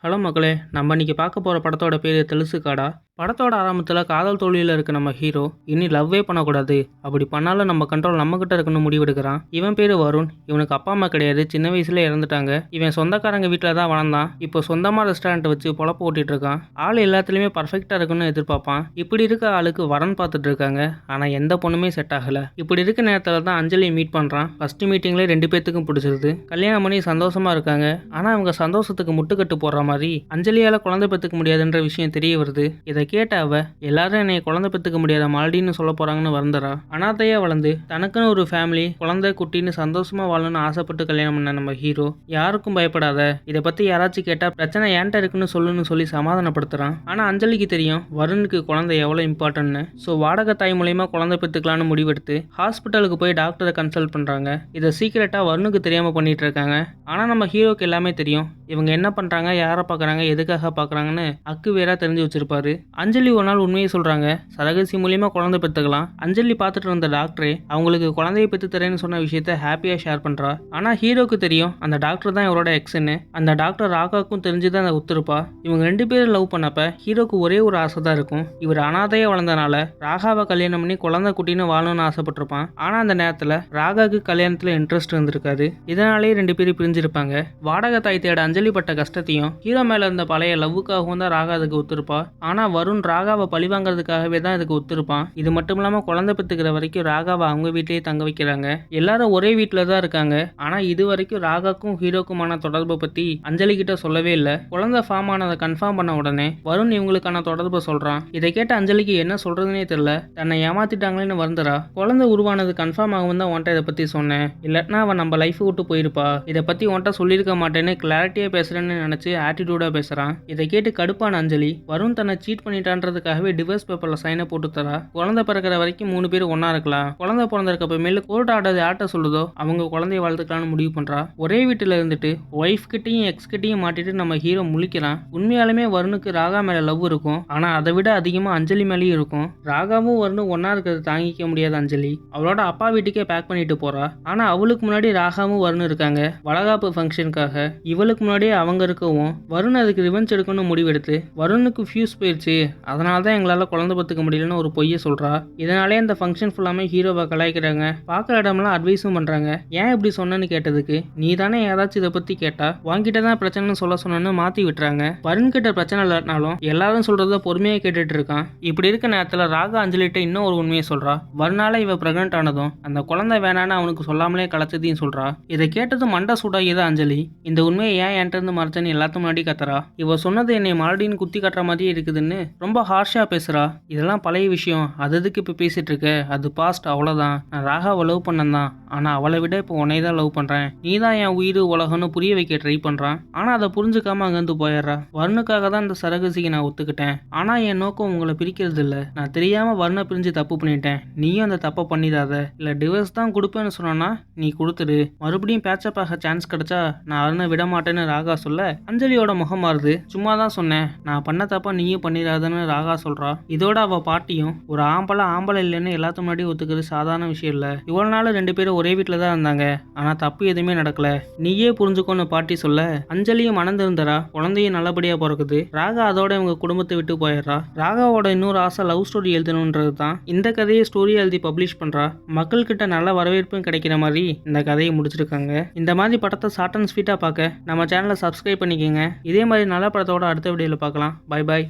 Hello மக்களே, நம்ம இன்னைக்கு பார்க்க போகிற படத்தோட பேர் தெலுசுகாடா. படத்தோட ஆரம்பத்தில் காதல் தோல்வியில் இருக்க நம்ம ஹீரோ இனி லவ்வே பண்ணக்கூடாது, அப்படி பண்ணாலும் நம்ம கண்ட்ரோல் நம்மக்கிட்ட இருக்குன்னு முடிவெடுக்கிறான். இவன் பேர் வருண். இவனுக்கு அப்பா அம்மா கிடையாது, சின்ன வயசுல இறந்துட்டாங்க. இவன் சொந்தக்காரங்க வீட்டில் தான் வளர்ந்தான். இப்போ சொந்தமாக ரெஸ்டாரண்ட் வச்சு பொழப்பு ஓட்டிட்டு இருக்கான். ஆள் எல்லாத்துலேயுமே பர்ஃபெக்டாக இருக்குன்னு எதிர்பார்ப்பான். இப்படி இருக்க ஆளுக்கு வரன் பார்த்துட்டு இருக்காங்க. ஆனால் எந்த பொண்ணுமே செட் ஆகலை. இப்படி இருக்க நேரத்தில் தான் அஞ்சலியை மீட் பண்ணுறான். ஃபர்ஸ்ட் மீட்டிங்லேயே 2 பேத்துக்கும் பிடிச்சிருது. கல்யாணம் பண்ணி சந்தோஷமா இருக்காங்க. ஆனால் அவங்க சந்தோஷத்துக்கு முட்டுக்கட்டு போடுற மாதிரி அஞ்சலியால் குழந்தை பெற்றுக்க முடியாதுன்ற விஷயம் தெரிய வருது. இதை கேட்ட அவ எல்லாரும் என்னை குழந்தை பெற்றுக்க முடியாத மால்டின்னு சொல்ல போறாங்கன்னு வருந்துறா. அனாதையா வளர்ந்து தனக்குன்னு ஒரு ஃபேமிலி குழந்தை குட்டின்னு சந்தோஷமா வாழணும்னு ஆசைப்பட்டு கல்யாணம் பண்ண நம்ம ஹீரோ யாருக்கும் பயப்படாத, இதை பத்தி யாராச்சும் கேட்டா பிரச்சனை ஏன்ட்ட இருக்குன்னு சொல்லுன்னு சொல்லி சமாதானப்படுத்துறான். ஆனா அஞ்சலிக்கு தெரியும் வருணுக்கு குழந்தை எவ்வளவு இம்பார்ட்டன்ட்னு. ஸோ வாடகை தாய் மூலயமா குழந்தை பெற்றுக்கலான்னு முடிவெடுத்து ஹாஸ்பிட்டலுக்கு போய் டாக்டரை கன்சல்ட் பண்றாங்க. இதை சீக்கிரட்டா வருணுக்கு தெரியாம பண்ணிட்டு இருக்காங்க. ஆனா நம்ம ஹீரோக்கு எல்லாமே தெரியும். இவங்க என்ன பண்றாங்க, யாரை பார்க்குறாங்க, எதுக்காக பார்க்குறாங்கன்னு அக்கு வேற தெரிஞ்சு வச்சிருப்பாரு. அஞ்சலி ஒரு நாள் உண்மையை சொல்றாங்க. சரகசி மூலியமா குழந்தை பெற்றுக்கலாம். அஞ்சலி பார்த்துட்டு இருந்த டாக்டரே அவங்களுக்கு குழந்தையை பெற்று தரேன்னு சொன்ன விஷயத்த ஹாப்பியா ஷேர் பண்றா. ஆனா ஹீரோக்கு தெரியும் அந்த டாக்டர் தான் இவரோட எக்ஸ்ன்னு. அந்த டாக்டர் ராகாவுக்கும் தெரிஞ்சுதான் அதை ஒத்துருப்பா. இவங்க 2 பேரும் லவ் பண்ணப்ப ஹீரோக்கு ஒரே ஒரு ஆசை தான் இருக்கும். இவர் அனாதையா வளர்ந்தனால ராகாவை கல்யாணம் பண்ணி குழந்தை குட்டின்னு வாழணும்னு ஆசைப்பட்டிருப்பான். ஆனா அந்த நேரத்துல ராகாவுக்கு கல்யாணத்துல இன்ட்ரெஸ்ட் இருந்திருக்காது. இதனாலேயே 2 பேரும் பிரிஞ்சிருப்பாங்க. வாடகை தாய் தேட அஞ்சலி பட்ட கஷ்டத்தையும் ஹீரோ மேல இருந்த பழைய லவ்வுக்காகவும் தான் ராகா அதுக்கு ஒத்துருப்பா. ஆனா வருண் ராகாவை பழிவாங்கிறதுக்காகவே தான் இதுக்கு ஒத்துருப்பான். இது மட்டும் இல்லாம குழந்தை பெற்றுக்கிற வரைக்கும் ராகாவை அவங்க வீட்லயே தங்க வைக்கிறாங்க. எல்லாரும் ஒரே வீட்டில தான் இருக்காங்க. ஆனா இது வரைக்கும் ராகாக்கும் ஹீரோக்குமான தொடர்பை பத்தி அஞ்சலி கிட்ட சொல்லவே இல்லை. குழந்தை ஃபார்ம் ஆனதை கன்ஃபார்ம் பண்ண உடனே வருண் இவங்களுக்கான தொடர்பை சொல்றான். இதை கேட்ட அஞ்சலிக்கு என்ன சொல்றதுனே தெரியல. தன்னை ஏமாத்திட்டாங்களேன்னு வருந்துறா. குழந்தை உருவானது கன்ஃபார்ம் ஆகும் தான் உன்ட்ட இதை பத்தி சொன்னேன், இல்லட்னா அவன் நம்ம லைஃப் விட்டு போயிருப்பா. இதை பத்தி உன்ட்ட சொல்லியிருக்க மாட்டேன்னு கிளாரிட்டியா பேசுறேன்னு நினைச்சு ஆட்டிடியூடா பேசுறான். இதை கேட்டு கடுப்பான அஞ்சலி வருண் தன்னை சீட் பண்ணிட்டான்றதுக்காகவே டிவோர்ஸ் பேப்பர்ல சைனை போட்டு தரா. குழந்தை பிறக்கிற வரைக்கும் 3 பேரும் ஒன்னா இருக்கலாம். குழந்தை பிறந்திருக்க மேல கோர்ட் ஆர்டர் யார்ட்ட சொல்லுதோ அவங்க குழந்தைய வளர்த்துக்கலாம்னு முடிவு பண்றா. ஒரே வீட்டுல இருந்துட்டு ஒய்ஃப் கிட்டையும் எக்ஸ் கிட்டையும் மாட்டிட்டு நம்ம ஹீரோ முழிக்கிறான். உண்மையாலுமே வருணுக்கு ராகா மேல லவ் இருக்கும். ஆனா அதை விட அதிகமா அஞ்சலி மேலேயும் இருக்கும். ராகாவும் வருணும் ஒன்னா இருக்கிறது தாங்கிக்க முடியாத அஞ்சலி அவளோட அப்பா வீட்டுக்கே பேக் பண்ணிட்டு போறா. ஆனா அவளுக்கு முன்னாடி ராகாவும் வருண் இருக்காங்க வளகாப்பு ஃபங்க்ஷனுக்காக. இவளுக்கு முன்னாடியே அவங்க இருக்கவும் வருண் அதுக்கு ரிவெஞ்ச் எடுக்கணும்னு முடிவெடுத்து வருணுக்கு ஃபியூஸ் போயிடுச்சு, அதனால தான் எங்களால் குழந்தை பத்துக்க முடியலன்னு ஒரு பொய்யை சொல்றா. இதனாலே அந்த ஃபங்க்ஷன் ஃபுல்லாமே ஹீரோவை கலாய்க்கிறாங்க. பார்க்குற இடமெல்லாம் அட்வைஸும் பண்றாங்க. ஏன் இப்படி சொன்னேன்னு கேட்டதுக்கு நீ தானே யாராச்சும் இதை பத்தி கேட்டா வாங்கிட்ட தான் பிரச்சனைன்னு சொல்ல சொன்னு மாத்தி விட்டுறாங்க. வருண் கிட்ட பிரச்சனை இல்லாட்டினாலும் எல்லாரும் சொல்றத பொறுமையா கேட்டுட்டு இருக்கான். இப்படி இருக்க நேரத்துல ராகா அஞ்சலிட்ட இன்னும் ஒரு உண்மையை சொல்றா. வருணால இவ பிரெக்னென்ட் ஆனதும் அந்த குழந்தை வேணான்னு அவனுக்கு சொல்லாமலே கலைச்சதையும் சொல்றா. இதை கேட்டதும் மண்டை சூடாகியதான் அஞ்சலி. இந்த உண்மையை ஏன் என்கிட்ட இருந்து மறைச்சேன்னு எல்லாத்துக்கும் முன்னாடி கத்துறா. இவ சொன்னது என்னை மால்டின்னு குத்தி காட்டுற மாதிரியே இருக்குதுன்னு ரொம்ப ஹார்ஷா பேசுறா. இதெல்லாம் பழைய விஷயம், அது எதுக்கு இப்ப பேசிட்டு இருக்க, அது பாஸ்ட், அவ்வளவுதான். நான் ராகாவை லவ் பண்ணதான், ஆனா அவளை விட இப்போ உன்னை தான் லவ் பண்றேன். நீ தான் என் உயிர் உலகம்னு புரிய வைக்க ட்ரை பண்றான். ஆனா அதை புரிஞ்சுக்காம அங்கிருந்து போயிடுறா. வருணுக்காக தான் இந்த சரகசிக்கு நான் ஒத்துக்கிட்டேன். ஆனா என் நோக்கம் உங்களை பிரிக்கிறது இல்ல. நான் தெரியாம வருணை பிரிஞ்சு தப்பு பண்ணிட்டேன். நீயும் அந்த தப்பை பண்ணிடாத. இல்ல டிவோர்ஸ் தான் கொடுப்பேன்னு சொன்னா நீ கொடுத்துடு. மறுபடியும் பேச்சப் ஆக சான்ஸ் கிடைச்சா நான் வருணை விட மாட்டேன்னு ராகா சொல்ல அஞ்சலியோட முகம் மாறுது. சும்மா தான் சொன்னேன், நான் பண்ண தப்பா நீயும் பண்ணிடாதன்னு ராகா சொல்றா. இதோட அவ பாட்டியும் ஒரு ஆம்பளை இல்லைன்னு எல்லாத்துக்கும் முன்னாடி ஒத்துக்கிறது சாதாரண விஷயம் இல்ல. இவ்வளவு நாள் 2 பேரும் ஒரே வீட்டுல தான் இருந்தாங்க. ஆனா தப்பு எதுவுமே நடக்கல, நீயே புரிஞ்சுக்கோன்னு பாட்டி சொல்ல அஞ்சலியும் மணந்திருந்தரா. குழந்தையும் நல்லபடியா பிறக்குது. ராகா அதோட இவங்க குடும்பத்தை விட்டு போயிடுறா. ராகாவோட இன்னொரு ஆசை லவ் ஸ்டோரி எழுதணுன்றது தான். இந்த கதையை ஸ்டோரியா எழுதி பப்ளிஷ் பண்றா. மக்கள் கிட்ட நல்ல வரவேற்பும் கிடைக்கிற மாதிரி இந்த கதையை முடிச்சிருக்காங்க. இந்த மாதிரி படத்தை ஷார்ட் அண்ட் ஸ்வீட்டா பார்க்க நம்ம சேனலை சப்ஸ்கிரைப் பண்ணிக்கோங்க. இதே மாதிரி நல்ல படத்தோட அடுத்த வீடியோல பார்க்கலாம். Bye bye.